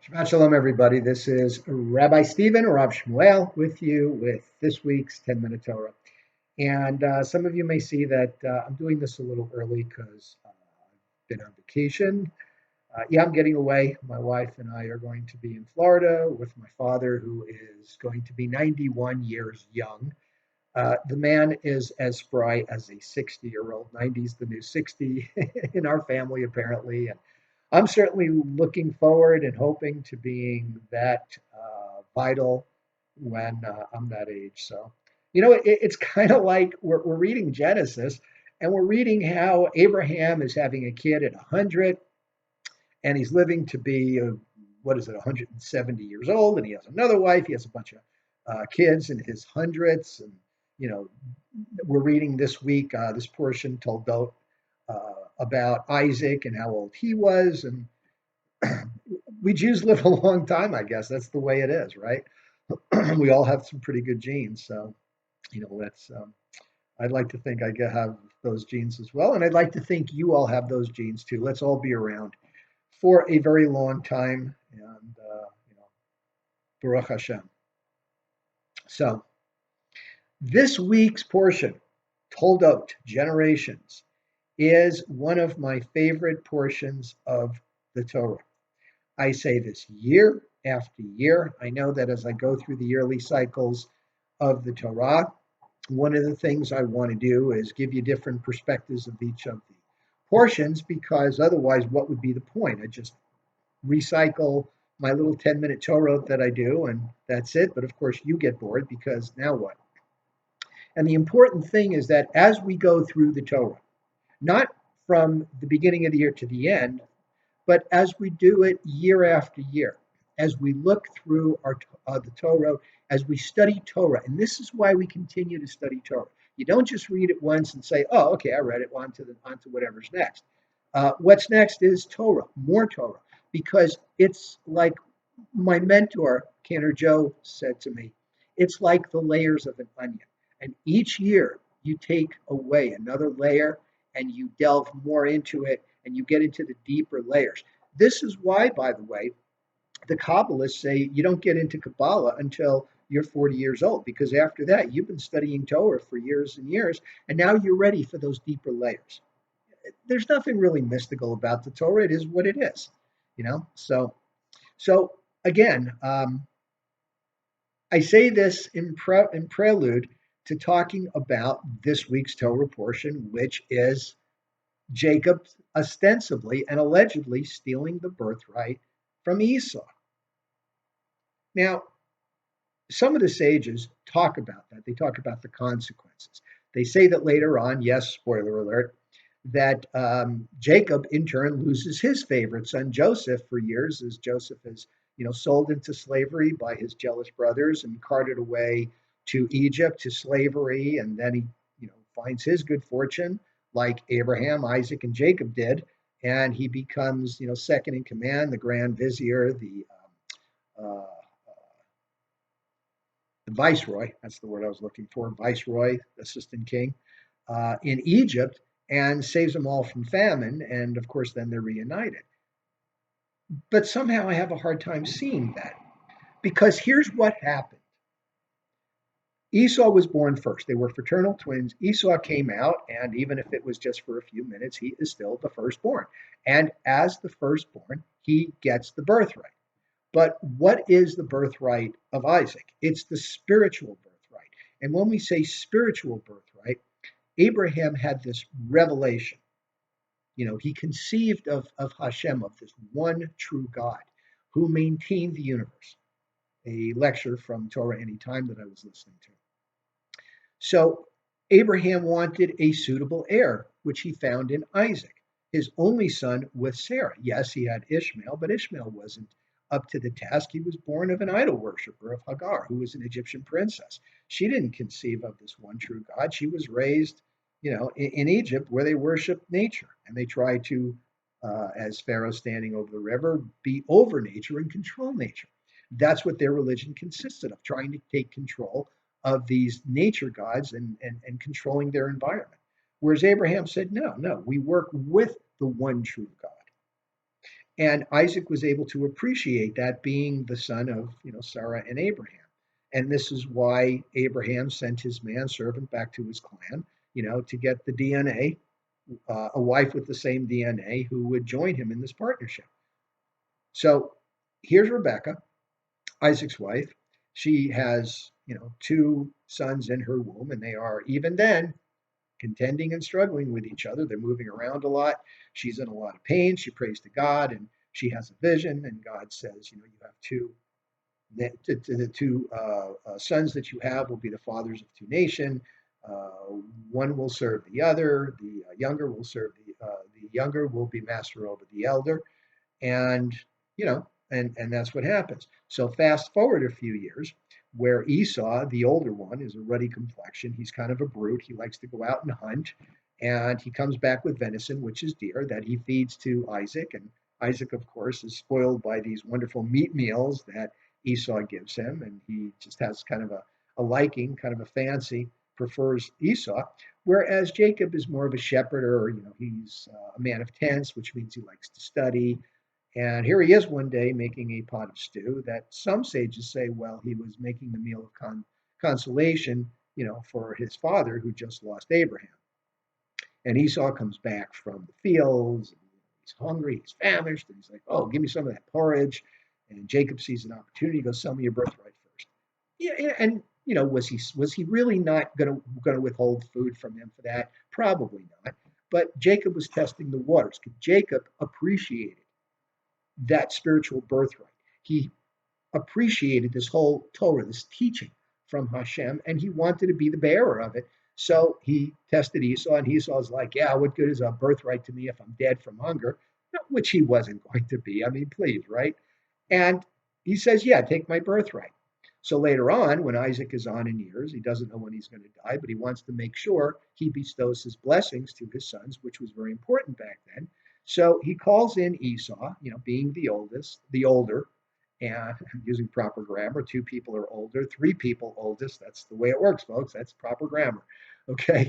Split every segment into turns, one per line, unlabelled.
Shabbat Shalom, everybody. This is Rabbi Stephen, or Rav Shmuel, with you with this week's 10-Minute Torah. And some of you may see that I'm doing this a little early because I've been on vacation. I'm getting away. My wife and I are going to be in Florida with my father, who is going to be 91 years young. The man is as spry as a 60-year-old. 90 is the new 60 in our family, apparently. And I'm certainly looking forward and hoping to being that vital when I'm that age. So, it's kind of like we're reading Genesis and we're reading how Abraham is having a kid at 100 and he's living to be, 170 years old, and he has another wife. He has a bunch of kids in his hundreds. And, you know, we're reading this week this portion, Toldot, about Isaac and how old he was. And we Jews live a long time, I guess. That's the way it is, right? We all have some pretty good genes. So, that's, I'd like to think have those genes as well. And I'd like to think you all have those genes too. Let's all be around for a very long time. And, Baruch Hashem. So, this week's portion, Toldot, Generations, is one of my favorite portions of the Torah. I say this year after year. I know that as I go through the yearly cycles of the Torah, one of the things I want to do is give you different perspectives of each of the portions, because otherwise, what would be the point? I just recycle my little 10-minute Torah that I do, and that's it. But of course, you get bored because now what? And the important thing is that as we go through the Torah, not from the beginning of the year to the end, but as we do it year after year, as we look through the Torah, as we study Torah, and this is why we continue to study Torah. You don't just read it once and say, "Oh, okay, I read it. On to whatever's next." What's next is Torah, more Torah, because it's like my mentor, Cantor Joe, said to me, it's like the layers of an onion. And each year you take away another layer and you delve more into it and you get into the deeper layers. This is why, by the way, the Kabbalists say you don't get into Kabbalah until you're 40 years old, because after that, you've been studying Torah for years and years, and now you're ready for those deeper layers. There's nothing really mystical about the Torah. It is what it is, So again, I say this in prelude to talking about this week's Torah portion, which is Jacob ostensibly and allegedly stealing the birthright from Esau. Now, some of the sages talk about that. They talk about the consequences. They say that later on, yes, spoiler alert, that Jacob in turn loses his favorite son Joseph for years, as Joseph is, sold into slavery by his jealous brothers and carted away to Egypt to slavery, and then he, finds his good fortune like Abraham, Isaac, and Jacob did, and he becomes, second in command, the grand vizier, uh, the viceroy. That's the word I was looking for. Viceroy, assistant king in Egypt, and saves them all from famine. And of course, then they're reunited. But somehow I have a hard time seeing that, because here's what happened. Esau was born first. They were fraternal twins. Esau came out, and even if it was just for a few minutes, he is still the firstborn. And as the firstborn, he gets the birthright. But what is the birthright of Isaac? It's the spiritual birthright. And when we say spiritual birthright, Abraham had this revelation. He conceived of Hashem, of this one true God who maintained the universe. A lecture from Torah Anytime that I was listening to. So Abraham wanted a suitable heir, which he found in Isaac, his only son with Sarah. Yes, he had Ishmael, but Ishmael wasn't up to the task. He was born of an idol worshiper of Hagar, who was an Egyptian princess. She didn't conceive of this one true God. She was raised, in Egypt, where they worshiped nature, and they tried to, as Pharaoh standing over the river, be over nature and control nature. That's what their religion consisted of, trying to take control of these nature gods and controlling their environment. Whereas Abraham said, no, we work with the one true God. And Isaac was able to appreciate that, being the son of, Sarah and Abraham. And this is why Abraham sent his manservant back to his clan, to get the DNA, a wife with the same DNA who would join him in this partnership. So here's Rebecca, Isaac's wife. She has, two sons in her womb, and they are even then contending and struggling with each other. They're moving around a lot. She's in a lot of pain. She prays to God, and she has a vision, and God says, you have two. The two sons that you have will be the fathers of two nations. One will serve the other. The younger will serve the younger will be master over the elder, and and that's what happens. So fast forward a few years, where Esau, the older one, is a ruddy complexion. He's kind of a brute. He likes to go out and hunt, and he comes back with venison, which is deer, that he feeds to Isaac. And Isaac, of course, is spoiled by these wonderful meat meals that Esau gives him, and he just has kind of a liking, kind of a fancy, prefers Esau. Whereas Jacob is more of a shepherd, or he's a man of tents, which means he likes to study. And here he is one day making a pot of stew that some sages say, well, he was making the meal of consolation, for his father who just lost Abraham. And Esau comes back from the fields. And he's hungry, he's famished, and he's like, oh, give me some of that porridge. And Jacob sees an opportunity, he goes, sell me your birthright first. Yeah, and was he really not gonna withhold food from him for that? Probably not. But Jacob was testing the waters. Jacob appreciated that spiritual birthright. He appreciated this whole Torah, this teaching from Hashem, and he wanted to be the bearer of it. So he tested Esau, and Esau's like, yeah, what good is a birthright to me if I'm dead from hunger? Which he wasn't going to be. I mean, please, right? And he says, yeah, take my birthright. So later on, when Isaac is on in years, he doesn't know when he's going to die, but he wants to make sure he bestows his blessings to his sons, which was very important back then. So he calls in Esau, being the oldest, the older, and using proper grammar. Two people are older, three people oldest. That's the way it works, folks. That's proper grammar. Okay.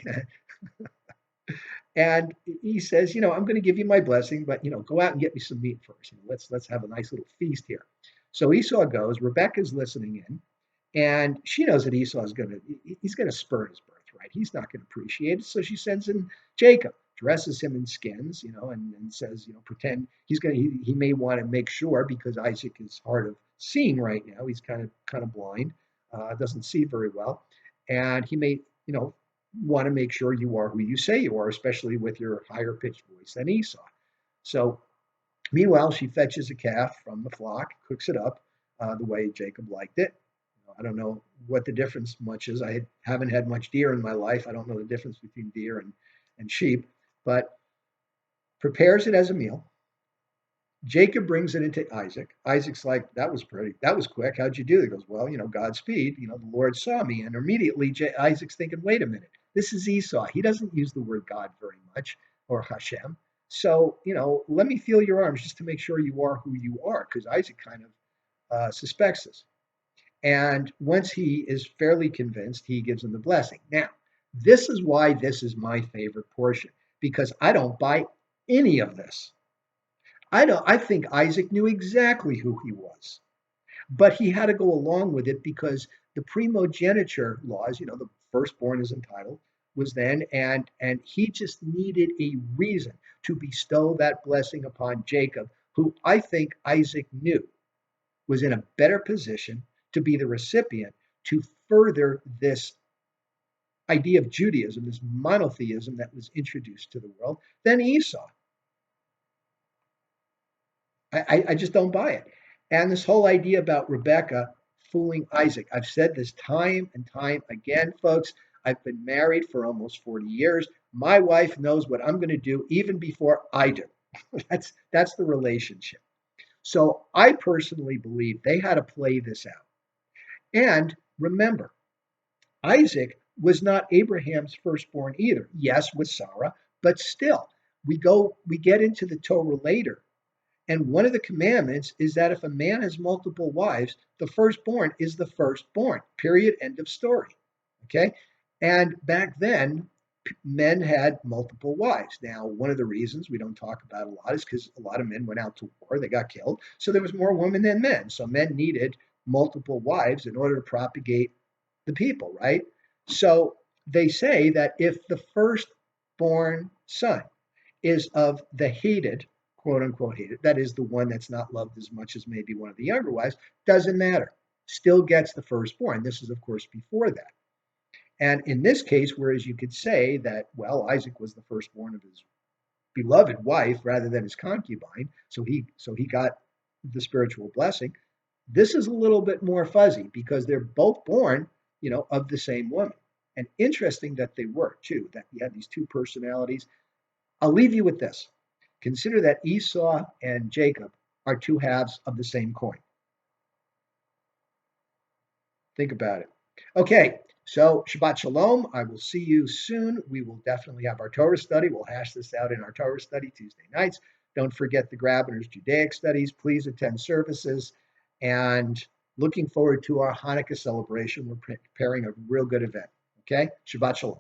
And he says, I'm going to give you my blessing, but go out and get me some meat first. Let's have a nice little feast here. So Esau goes. Rebecca's listening in, and she knows that Esau's he's going to spurn his birthright. He's not going to appreciate it. So she sends in Jacob, dresses him in skins, and says, pretend he may want to make sure, because Isaac is hard of seeing right now. He's kind of blind, doesn't see very well, and he may, want to make sure you are who you say you are, especially with your higher pitched voice than Esau. So meanwhile, she fetches a calf from the flock, cooks it up the way Jacob liked it. I don't know what the difference much is. I haven't had much deer in my life. I don't know the difference between deer and sheep, but prepares it as a meal. Jacob brings it into Isaac. Isaac's like, that was pretty. That was quick. How'd you do it? He goes, well, Godspeed. The Lord saw me. And immediately Isaac's thinking, wait a minute. This is Esau. He doesn't use the word God very much, or Hashem. So, let me feel your arms just to make sure you are who you are, because Isaac kind of suspects this. And once he is fairly convinced, he gives him the blessing. Now, this is why this is my favorite portion, because I don't buy any of this. I think Isaac knew exactly who he was, but he had to go along with it because the primogeniture laws, the firstborn is entitled, was then, and he just needed a reason to bestow that blessing upon Jacob, who I think Isaac knew was in a better position to be the recipient to further this idea of Judaism, this monotheism that was introduced to the world, than Esau. I just don't buy it. And this whole idea about Rebecca fooling Isaac, I've said this time and time again, folks. I've been married for almost 40 years. My wife knows what I'm going to do even before I do. That's the relationship. So I personally believe they had to play this out. And remember, Isaac was not Abraham's firstborn either. Yes, with Sarah, but still, we get into the Torah later. And one of the commandments is that if a man has multiple wives, the firstborn is the firstborn. Period. End of story. Okay. And back then, men had multiple wives. Now, one of the reasons we don't talk about a lot is because a lot of men went out to war, they got killed, so there was more women than men. So men needed multiple wives in order to propagate the people, right? So they say that if the firstborn son is of the hated, quote unquote hated, that is the one that's not loved as much as maybe one of the younger wives, doesn't matter. Still gets the firstborn. This is, of course, before that. And in this case, whereas you could say that, well, Isaac was the firstborn of his beloved wife rather than his concubine, so he got the spiritual blessing. This is a little bit more fuzzy because they're both born, of the same woman. And interesting that they were too, that you had these two personalities. I'll leave you with this. Consider that Esau and Jacob are two halves of the same coin. Think about it. Okay, so Shabbat Shalom. I will see you soon. We will definitely have our Torah study. We'll hash this out in our Torah study Tuesday nights. Don't forget the Grabeners Judaic studies. Please attend services. And looking forward to our Hanukkah celebration. We're preparing a real good event. Okay, Shabbat Shalom.